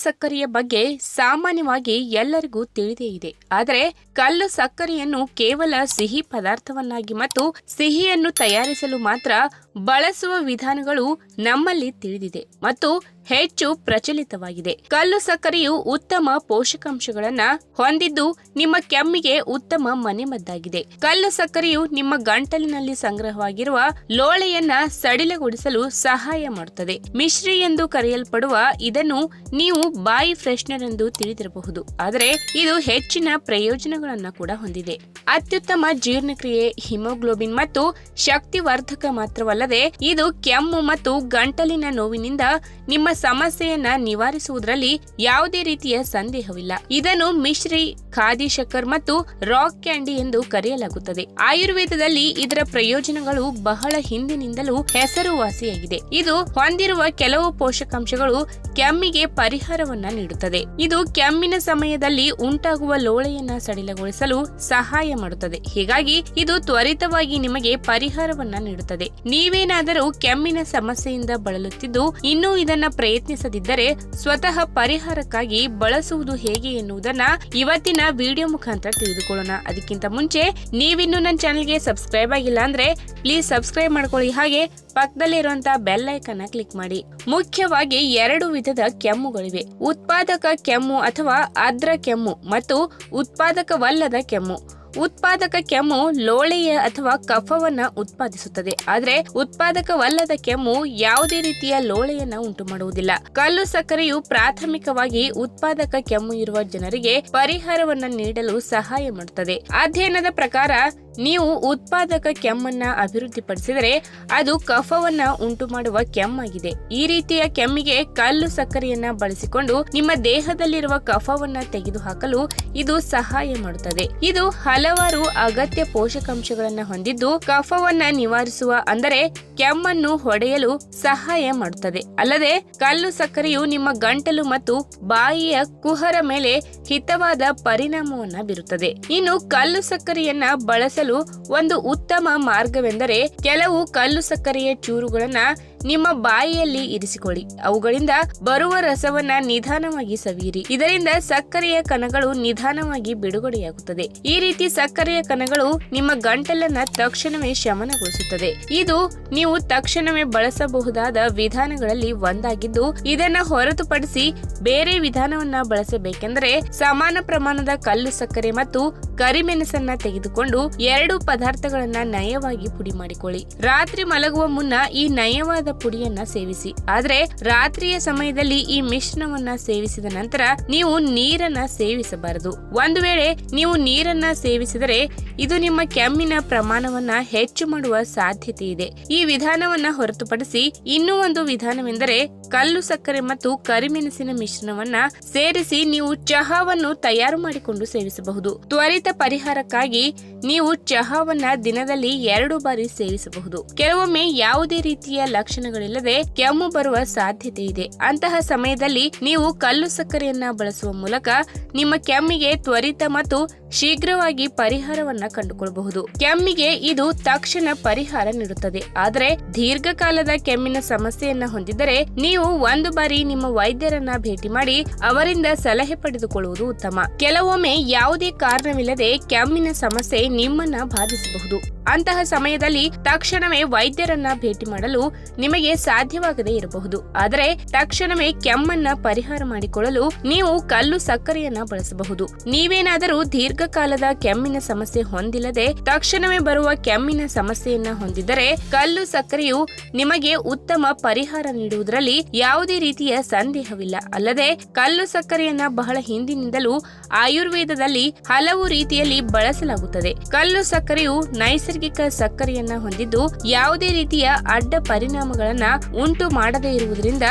ಸಕ್ಕರೆಯ ಬಗ್ಗೆ ಸಾಮಾನ್ಯವಾಗಿ ಎಲ್ಲರಿಗೂ ತಿಳಿದೇ ಇದೆ. ಆದರೆ ಕಲ್ಲು ಸಕ್ಕರೆಯನ್ನು ಕೇವಲ ಸಿಹಿ ಪದಾರ್ಥವನ್ನಾಗಿ ಮತ್ತು ಸಿಹಿಯನ್ನು ತಯಾರಿಸಲು ಮಾತ್ರ ಬಳಸುವ ವಿಧಾನಗಳು ನಮ್ಮಲ್ಲಿ ತಿಳಿದಿದೆ ಮತ್ತು ಹೆಚ್ಚು ಪ್ರಚಲಿತವಾಗಿದೆ. ಕಲ್ಲು ಸಕ್ಕರೆಯು ಉತ್ತಮ ಪೋಷಕಾಂಶಗಳನ್ನ ಹೊಂದಿದ್ದು ನಿಮ್ಮ ಕೆಮ್ಮಿಗೆ ಉತ್ತಮ ಮನೆಮದ್ದಾಗಿದೆ. ಕಲ್ಲು ಸಕ್ಕರೆಯು ನಿಮ್ಮ ಗಂಟಲಿನಲ್ಲಿ ಸಂಗ್ರಹವಾಗಿರುವ ಲೋಳೆಯನ್ನ ಸಡಿಲಗೊಳಿಸಲು ಸಹಾಯ ಮಾಡುತ್ತದೆ. ಮಿಶ್ರಿ ಎಂದು ಕರೆಯಲ್ಪಡುವ ಇದನ್ನು ನೀವು ಬಾಯಿ ಫ್ರೆಶ್ನರ್ ಎಂದು ತಿಳಿದಿರಬಹುದು, ಆದರೆ ಇದು ಹೆಚ್ಚಿನ ಪ್ರಯೋಜನಗಳನ್ನ ಕೂಡ ಹೊಂದಿದೆ. ಅತ್ಯುತ್ತಮ ಜೀರ್ಣಕ್ರಿಯೆ, ಹಿಮೋಗ್ಲೋಬಿನ್ ಮತ್ತು ಶಕ್ತಿವರ್ಧಕ ಮಾತ್ರವಲ್ಲದೆ ಇದು ಕೆಮ್ಮು ಮತ್ತು ಗಂಟಲಿನ ನೋವಿನಿಂದ ನಿಮ್ಮ ಸಮಸ್ಯೆಯನ್ನ ನಿವಾರಿಸುವುದರಲ್ಲಿ ಯಾವುದೇ ರೀತಿಯ ಸಂದೇಹವಿಲ್ಲ. ಇದನ್ನು ಮಿಶ್ರಿ, ಖಾದಿ ಶಕ್ಕರ್ ಮತ್ತು ರಾಕ್ ಕ್ಯಾಂಡಿ ಎಂದು ಕರೆಯಲಾಗುತ್ತದೆ. ಆಯುರ್ವೇದದಲ್ಲಿ ಇದರ ಪ್ರಯೋಜನಗಳು ಬಹಳ ಹಿಂದಿನಿಂದಲೂ ಹೆಸರುವಾಸಿಯಾಗಿದೆ. ಇದು ಹೊಂದಿರುವ ಕೆಲವು ಪೋಷಕಾಂಶಗಳು ಕೆಮ್ಮಿಗೆ ಪರಿಹಾರವನ್ನ ನೀಡುತ್ತದೆ. ಇದು ಕೆಮ್ಮಿನ ಸಮಯದಲ್ಲಿ ಉಂಟಾಗುವ ಲೋಳೆಯನ್ನ ಸಡಿಲಗೊಳಿಸಲು ಸಹಾಯ ಮಾಡುತ್ತದೆ. ಹೀಗಾಗಿ ಇದು ತ್ವರಿತವಾಗಿ ನಿಮಗೆ ಪರಿಹಾರವನ್ನ ನೀಡುತ್ತದೆ. ನೀವೇನಾದರೂ ಕೆಮ್ಮಿನ ಸಮಸ್ಯೆಯಿಂದ ಬಳಲುತ್ತಿದ್ದು ಇನ್ನೂ ಇದನ್ನ ಪ್ರಯತ್ನಿಸದಿದ್ದರೆ ಸ್ವತಃ ಪರಿಹಾರಕ್ಕಾಗಿ ಬಳಸುವುದು ಹೇಗೆ ಎನ್ನುವುದನ್ನ ಇವತ್ತಿನ ವಿಡಿಯೋ ಮುಖಾಂತರ ತಿಳಿದುಕೊಳ್ಳೋಣ. ಅದಕ್ಕಿಂತ ಮುಂಚೆ ನೀವಿನ್ನೂ ನನ್ನ ಚಾನೆಲ್ಗೆ ಸಬ್ಸ್ಕ್ರೈಬ್ ಆಗಿಲ್ಲ ಅಂದ್ರೆ ಪ್ಲೀಸ್ ಸಬ್ಸ್ಕ್ರೈಬ್ ಮಾಡ್ಕೊಳ್ಳಿ, ಹಾಗೆ ಪಕ್ಕದಲ್ಲಿರುವಂತಹ ಬೆಲ್ ಐಕಾನ್ ಕ್ಲಿಕ್ ಮಾಡಿ. ಮುಖ್ಯವಾಗಿ 2 ವಿಧದ ಕೆಮ್ಮುಗಳಿವೆ: ಉತ್ಪಾದಕ ಕೆಮ್ಮು ಅಥವಾ ಆರ್ದ್ರ ಕೆಮ್ಮು ಮತ್ತು ಉತ್ಪಾದಕವಲ್ಲದ ಕೆಮ್ಮು. ಉತ್ಪಾದಕ ಕೆಮ್ಮು ಲೋಳೆಯ ಅಥವಾ ಕಫವನ್ನ ಉತ್ಪಾದಿಸುತ್ತದೆ, ಆದರೆ ಉತ್ಪಾದಕವಲ್ಲದ ಕೆಮ್ಮು ಯಾವುದೇ ರೀತಿಯ ಲೋಳೆಯನ್ನ ಉಂಟು ಮಾಡುವುದಿಲ್ಲ. ಕಲ್ಲು ಸಕ್ಕರೆಯು ಪ್ರಾಥಮಿಕವಾಗಿ ಉತ್ಪಾದಕ ಕೆಮ್ಮು ಇರುವ ಜನರಿಗೆ ಪರಿಹಾರವನ್ನ ನೀಡಲು ಸಹಾಯ ಮಾಡುತ್ತದೆ. ಅಧ್ಯಯನದ ಪ್ರಕಾರ ನೀವು ಉತ್ಪಾದಕ ಕೆಮ್ಮನ್ನ ಅಭಿವೃದ್ಧಿಪಡಿಸಿದರೆ ಅದು ಕಫವನ್ನ ಉಂಟು ಮಾಡುವ ಕೆಮ್ಮಾಗಿದೆ. ಈ ರೀತಿಯ ಕೆಮ್ಮಿಗೆ ಕಲ್ಲು ಸಕ್ಕರೆಯನ್ನ ಬಳಸಿಕೊಂಡು ನಿಮ್ಮ ದೇಹದಲ್ಲಿರುವ ಕಫವನ್ನ ತೆಗೆದುಹಾಕಲು ಇದು ಸಹಾಯ ಮಾಡುತ್ತದೆ. ಇದು ಹಲವಾರು ಅಗತ್ಯ ಪೋಷಕಾಂಶಗಳನ್ನ ಹೊಂದಿದ್ದು ಕಫವನ್ನ ನಿವಾರಿಸುವ, ಅಂದರೆ ಕೆಮ್ಮನ್ನು ಹೊಡೆಯಲು ಸಹಾಯ ಮಾಡುತ್ತದೆ. ಅಲ್ಲದೆ ಕಲ್ಲು ಸಕ್ಕರೆಯು ನಿಮ್ಮ ಗಂಟಲು ಮತ್ತು ಬಾಯಿಯ ಕುಹರ ಮೇಲೆ ಹಿತವಾದ ಪರಿಣಾಮವನ್ನ ಬೀರುತ್ತದೆ. ಇನ್ನು ಕಲ್ಲು ಸಕ್ಕರೆಯನ್ನ ಬಳಸಲು ಒಂದು ಉತ್ತಮ ಮಾರ್ಗವೆಂದರೆ ಕೆಲವು ಕಲ್ಲು ಸಕ್ಕರೆಯ ಚೂರುಗಳನ್ನ ನಿಮ್ಮ ಬಾಯಿಯಲ್ಲಿ ಇರಿಸಿಕೊಳ್ಳಿ. ಅವುಗಳಿಂದ ಬರುವ ರಸವನ್ನ ನಿಧಾನವಾಗಿ ಸವಿಯಿರಿ. ಇದರಿಂದ ಸಕ್ಕರೆಯ ಕಣಗಳು ನಿಧಾನವಾಗಿ ಬಿಡುಗಡೆಯಾಗುತ್ತದೆ. ಈ ರೀತಿ ಸಕ್ಕರೆಯ ಕಣಗಳು ನಿಮ್ಮ ಗಂಟಲನ್ನ ತಕ್ಷಣವೇ ಶಮನಗೊಳಿಸುತ್ತದೆ. ಇದು ನೀವು ತಕ್ಷಣವೇ ಬಳಸಬಹುದಾದ ವಿಧಾನಗಳಲ್ಲಿ ಒಂದಾಗಿದ್ದು, ಇದನ್ನ ಹೊರತುಪಡಿಸಿ ಬೇರೆ ವಿಧಾನವನ್ನ ಬಳಸಬೇಕೆಂದರೆ ಸಮಾನ ಪ್ರಮಾಣದ ಕಲ್ಲು ಸಕ್ಕರೆ ಮತ್ತು ಕರಿಮೆಣಸನ್ನ ತೆಗೆದುಕೊಂಡು 2 ಪದಾರ್ಥಗಳನ್ನ ನಯವಾಗಿ ಪುಡಿ ಮಾಡಿಕೊಳ್ಳಿ. ರಾತ್ರಿ ಮಲಗುವ ಮುನ್ನ ಈ ನಯವಾದ ಪುಡಿಯನ್ನ ಸೇವಿಸಿ. ಆದ್ರೆ ರಾತ್ರಿಯ ಸಮಯದಲ್ಲಿ ಈ ಮಿಶ್ರಣವನ್ನ ಸೇವಿಸಿದ ನಂತರ ನೀವು ನೀರನ್ನ ಸೇವಿಸಬಾರದು. ಒಂದು ವೇಳೆ ನೀವು ನೀರನ್ನ ಸೇವಿಸಿದರೆ ಇದು ನಿಮ್ಮ ಕೆಮ್ಮಿನ ಪ್ರಮಾಣವನ್ನ ಹೆಚ್ಚು ಮಾಡುವ ಸಾಧ್ಯತೆ ಇದೆ. ಈ ವಿಧಾನವನ್ನ ಹೊರತುಪಡಿಸಿ ಇನ್ನೂ ಒಂದು ವಿಧಾನವೆಂದರೆ ಕಲ್ಲು ಸಕ್ಕರೆ ಮತ್ತು ಕರಿಮೆಣಸಿನ ಮಿಶ್ರಣವನ್ನ ಸೇರಿಸಿ ನೀವು ಚಹಾವನ್ನು ತಯಾರು ಮಾಡಿಕೊಂಡು ಸೇವಿಸಬಹುದು. ತ್ವರಿತ ಪರಿಹಾರಕ್ಕಾಗಿ ನೀವು ಚಹಾವನ್ನ ದಿನದಲ್ಲಿ 2 ಬಾರಿ ಸೇವಿಸಬಹುದು. ಕೆಲವೊಮ್ಮೆ ಯಾವುದೇ ರೀತಿಯ ಲಕ್ಷಣಗಳಿಲ್ಲದೆ ಕೆಮ್ಮು ಬರುವ ಸಾಧ್ಯತೆ ಇದೆ. ಅಂತಹ ಸಮಯದಲ್ಲಿ ನೀವು ಕಲ್ಲು ಸಕ್ಕರೆಯನ್ನ ಬಳಸುವ ಮೂಲಕ ನಿಮ್ಮ ಕೆಮ್ಮಿಗೆ ತ್ವರಿತ ಮತ್ತು ಶೀಘ್ರವಾಗಿ ಪರಿಹಾರವನ್ನ ಕಂಡುಕೊಳ್ಳಬಹುದು. ಕೆಮ್ಮಿಗೆ ಇದು ತಕ್ಷಣ ಪರಿಹಾರ ನೀಡುತ್ತದೆ. ಆದರೆ ದೀರ್ಘಕಾಲದ ಕೆಮ್ಮಿನ ಸಮಸ್ಯೆಯನ್ನ ಹೊಂದಿದ್ದರೆ ನೀವು 1 ಬಾರಿ ನಿಮ್ಮ ವೈದ್ಯರನ್ನ ಭೇಟಿ ಮಾಡಿ ಅವರಿಂದ ಸಲಹೆ ಪಡೆದುಕೊಳ್ಳುವುದು ಉತ್ತಮ. ಕೆಲವೊಮ್ಮೆ ಯಾವುದೇ ಕಾರಣವಿಲ್ಲದೆ ಕೆಮ್ಮಿನ ಸಮಸ್ಯೆ ನಿಮ್ಮನ್ನ ಬಾಧಿಸಬಹುದು. ಅಂತಹ ಸಮಯದಲ್ಲಿ ತಕ್ಷಣವೇ ವೈದ್ಯರನ್ನ ಭೇಟಿ ಮಾಡಲು ನಿಮಗೆ ಸಾಧ್ಯವಾಗದೇ ಇರಬಹುದು. ಆದರೆ ತಕ್ಷಣವೇ ಕೆಮ್ಮನ್ನ ಪರಿಹಾರ ಮಾಡಿಕೊಳ್ಳಲು ನೀವು ಕಲ್ಲು ಸಕ್ಕರೆಯನ್ನ ಬಳಸಬಹುದು. ನೀವೇನಾದರೂ ದೀರ್ಘಕಾಲದ ಕೆಮ್ಮಿನ ಸಮಸ್ಯೆ ಹೊಂದಿಲ್ಲದೆ ತಕ್ಷಣವೇ ಬರುವ ಕೆಮ್ಮಿನ ಸಮಸ್ಯೆಯನ್ನ ಹೊಂದಿದ್ದರೆ ಕಲ್ಲು ಸಕ್ಕರೆಯು ನಿಮಗೆ ಉತ್ತಮ ಪರಿಹಾರ ನೀಡುವುದರಲ್ಲಿ ಯಾವುದೇ ರೀತಿಯ ಸಂದೇಹವಿಲ್ಲ. ಅಲ್ಲದೆ ಕಲ್ಲು ಸಕ್ಕರೆಯನ್ನ ಬಹಳ ಹಿಂದಿನಿಂದಲೂ ಆಯುರ್ವೇದದಲ್ಲಿ ಹಲವು ರೀತಿಯಲ್ಲಿ ಬಳಸಲಾಗುತ್ತದೆ. ಕಲ್ಲು ಸಕ್ಕರೆಯು ನೈಸರ್ಗಿಕ ಸಕ್ಕರೆಯನ್ನ ಹೊಂದಿದ್ದು ಯಾವುದೇ ರೀತಿಯ ಅಡ್ಡ ಪರಿಣಾಮಗಳನ್ನ ಉಂಟು ಮಾಡದೇ ಇರುವುದರಿಂದ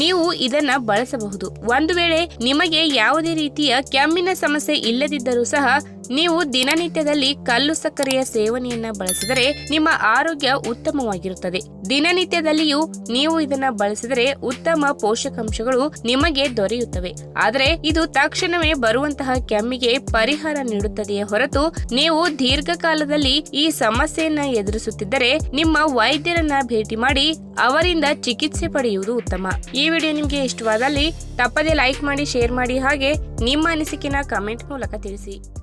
ನೀವು ಇದನ್ನ ಬಳಸಬಹುದು. ಒಂದು ವೇಳೆ ನಿಮಗೆ ಯಾವುದೇ ರೀತಿಯ ಕೆಮ್ಮಿನ ಸಮಸ್ಯೆ ಇಲ್ಲದಿದ್ದರೂ ಸಹ ನೀವು ದಿನನಿತ್ಯದಲ್ಲಿ ಕಲ್ಲು ಸಕ್ಕರೆಯ ಸೇವನೆಯನ್ನ ಬಳಸಿದರೆ ನಿಮ್ಮ ಆರೋಗ್ಯ ಉತ್ತಮವಾಗಿರುತ್ತದೆ. ದಿನನಿತ್ಯದಲ್ಲಿಯೂ ನೀವು ಇದನ್ನ ಬಳಸಿದರೆ ಉತ್ತಮ ಪೋಷಕಾಂಶಗಳು ನಿಮಗೆ ದೊರೆಯುತ್ತವೆ. ಆದರೆ ಇದು ತಕ್ಷಣವೇ ಬರುವಂತಹ ಕೆಮ್ಮಿಗೆ ಪರಿಹಾರ ನೀಡುತ್ತದೆಯೇ ಹೊರತು ನೀವು ದೀರ್ಘಕಾಲದಲ್ಲಿ ಈ ಸಮಸ್ಯೆಯನ್ನ ಎದುರಿಸುತ್ತಿದ್ದರೆ ನಿಮ್ಮ ವೈದ್ಯರನ್ನ ಭೇಟಿ ಮಾಡಿ ಅವರಿಂದ ಚಿಕಿತ್ಸೆ ಪಡೆಯುವುದು ಉತ್ತಮ. ಈ ವಿಡಿಯೋ ನಿಮಗೆ ಇಷ್ಟವಾದಲ್ಲಿ ತಪ್ಪದೇ ಲೈಕ್ ಮಾಡಿ, ಶೇರ್ ಮಾಡಿ, ಹಾಗೆ ನಿಮ್ಮ ಅನಿಸಿಕೆನ ಕಮೆಂಟ್ ಮೂಲಕ ತಿಳಿಸಿ.